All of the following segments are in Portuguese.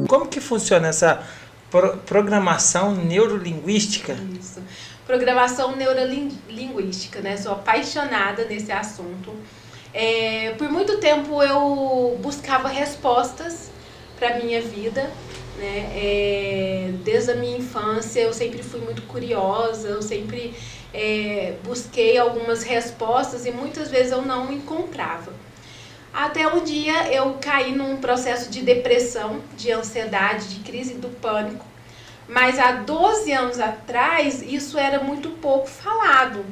Como que funciona essa programação neurolinguística? Isso. Programação neurolinguística, né? Sou apaixonada nesse assunto. Por muito tempo eu buscava respostas para a minha vida, né? Desde a minha infância eu sempre fui muito curiosa, eu sempre busquei algumas respostas e muitas vezes eu não encontrava. Até um dia eu caí num processo de depressão, de ansiedade, de crise do pânico. Mas há 12 anos atrás, isso era muito pouco falado,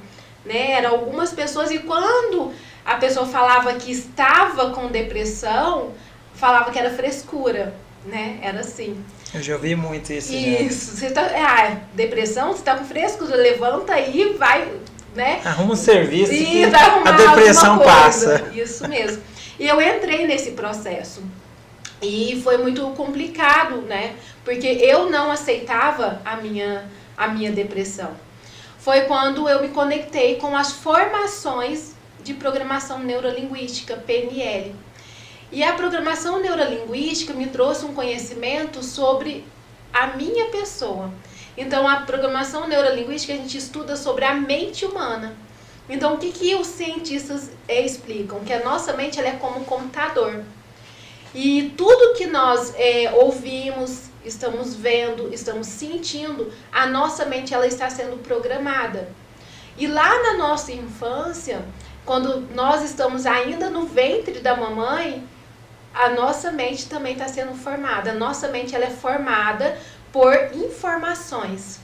né? Eram algumas pessoas, e quando a pessoa falava que estava com depressão, falava que era frescura, né? Era assim. Eu já ouvi muito isso. Isso. Você tá, depressão, você está com frescura, levanta aí, vai, né? Arruma um serviço e a depressão passa. Isso mesmo. E eu entrei nesse processo. E foi muito complicado, né? Porque eu não aceitava a minha depressão. Foi quando eu me conectei com as formações de programação neurolinguística, PNL. E a programação neurolinguística me trouxe um conhecimento sobre a minha pessoa. Então, a programação neurolinguística, a gente estuda sobre a mente humana. Então, o que os cientistas explicam? Que a nossa mente ela é como um computador. E tudo que nós ouvimos, estamos vendo, estamos sentindo, a nossa mente ela está sendo programada. E lá na nossa infância, quando nós estamos ainda no ventre da mamãe, a nossa mente também está sendo formada. A nossa mente ela é formada por informações.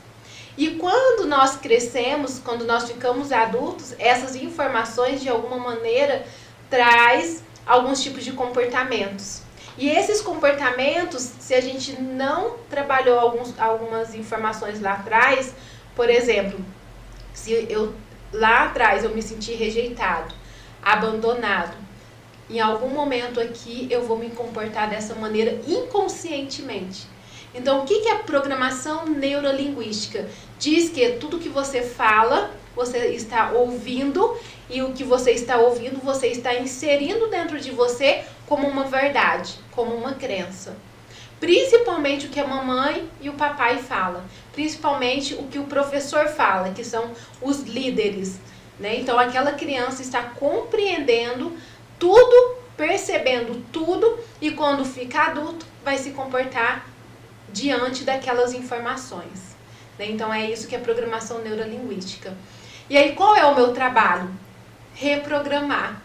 E quando nós crescemos, quando nós ficamos adultos, essas informações de alguma maneira traz alguns tipos de comportamentos. E esses comportamentos, se a gente não trabalhou algumas informações lá atrás, por exemplo, se lá atrás eu me senti rejeitado, abandonado, em algum momento aqui eu vou me comportar dessa maneira inconscientemente. Então, o que é a programação neurolinguística? Diz que tudo que você fala, você está ouvindo, e o que você está ouvindo, você está inserindo dentro de você como uma verdade, como uma crença. Principalmente o que a mamãe e o papai falam. Principalmente o que o professor fala, que são os líderes, né? Então, aquela criança está compreendendo tudo, percebendo tudo, e quando fica adulto, vai se comportar diante daquelas informações, né? Então, é isso que é programação neurolinguística. E aí, qual é o meu trabalho? Reprogramar.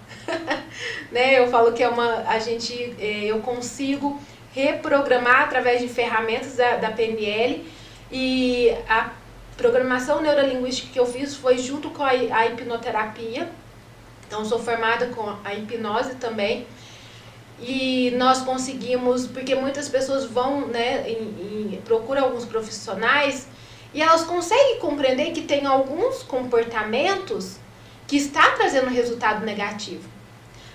Né? Eu falo que eu consigo reprogramar através de ferramentas da PNL, e a programação neurolinguística que eu fiz foi junto com a hipnoterapia. Então, sou formada com a hipnose também. E nós conseguimos, porque muitas pessoas vão, né, procuram alguns profissionais e elas conseguem compreender que tem alguns comportamentos que está trazendo resultado negativo.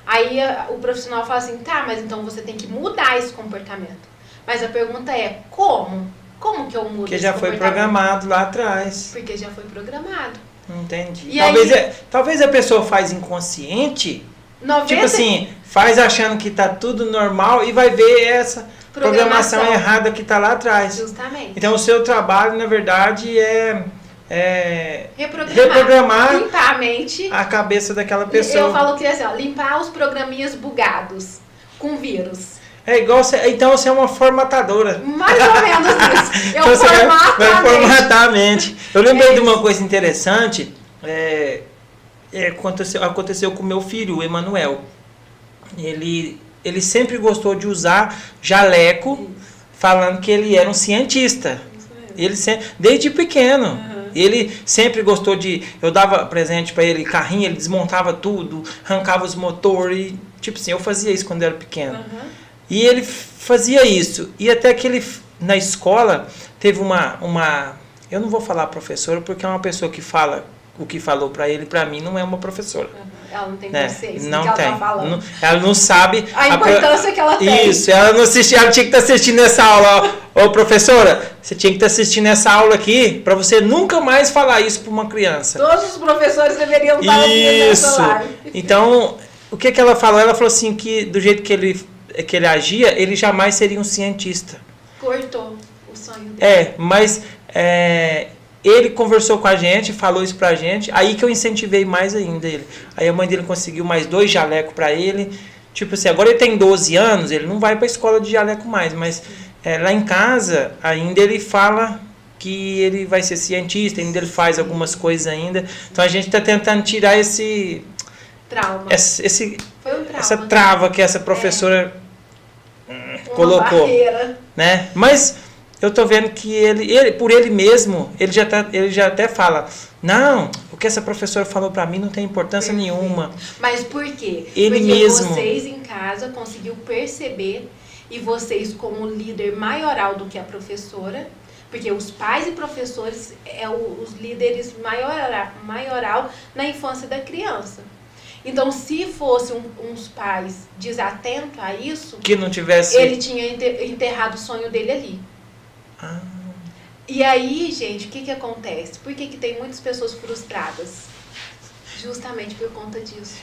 Aí o profissional fala assim, tá, mas então você tem que mudar esse comportamento. Mas a pergunta é, como? Como que eu mudo esse comportamento? Porque já foi programado lá atrás. Porque já foi programado. Entendi. E talvez a pessoa faz inconsciente, 90... tipo assim, faz achando que tá tudo normal e vai ver essa programação errada que tá lá atrás. Justamente. Então o seu trabalho, na verdade, é reprogramar, limpar a mente, a cabeça daquela pessoa. Eu falo que é assim, ó, limpar os programinhas bugados com vírus. É igual então você é uma formatadora. Mais ou menos isso. Eu então vai formatar a mente. Eu lembrei de uma coisa interessante. Aconteceu com meu filho, o Emanuel. Ele sempre gostou de usar jaleco, falando que ele era um cientista. Ele sempre, desde pequeno. Ele sempre gostou eu dava presente para ele, carrinho, ele desmontava tudo, arrancava os motores, tipo assim, eu fazia isso quando eu era pequeno. E ele fazia isso. E até que ele, na escola, teve uma eu não vou falar professora, porque é uma pessoa que fala o que falou para ele, para mim, não é uma professora. Ela não tem consciência não do que tem. ela tá falando. Ela não sabe a importância que ela tem. Isso, ela tinha que estar assistindo essa aula. Ô, professora, você tinha que estar assistindo essa aula aqui para você nunca mais falar isso para uma criança. Todos os professores deveriam estar ouvindo essa live. Então, o que ela falou? Ela falou assim que do jeito que ele agia, ele jamais seria um cientista. Cortou o sonho dele. Mas ele conversou com a gente, falou isso pra gente, aí que eu incentivei mais ainda ele. Aí a mãe dele conseguiu mais 2 jalecos pra ele. Tipo assim, agora ele tem 12 anos, ele não vai pra escola de jaleco mais, mas lá em casa ainda ele fala que ele vai ser cientista, ainda ele faz algumas coisas ainda. Então a gente tá tentando tirar esse trauma. Foi um trauma, essa trava que essa professora colocou, barreira. Né? Mas eu tô vendo que ele por ele mesmo, ele já até fala: "Não, o que essa professora falou para mim não tem importância nenhuma". Mas por quê? Ele Porque mesmo, vocês em casa conseguiu perceber, e vocês como líder maioral do que a professora, porque os pais e professores os líderes maioral na infância da criança. Então, se fosse uns pais desatentos a isso, que não tivesse, ele tinha enterrado o sonho dele ali. E aí, gente, o que acontece? Por que tem muitas pessoas frustradas? Justamente por conta disso.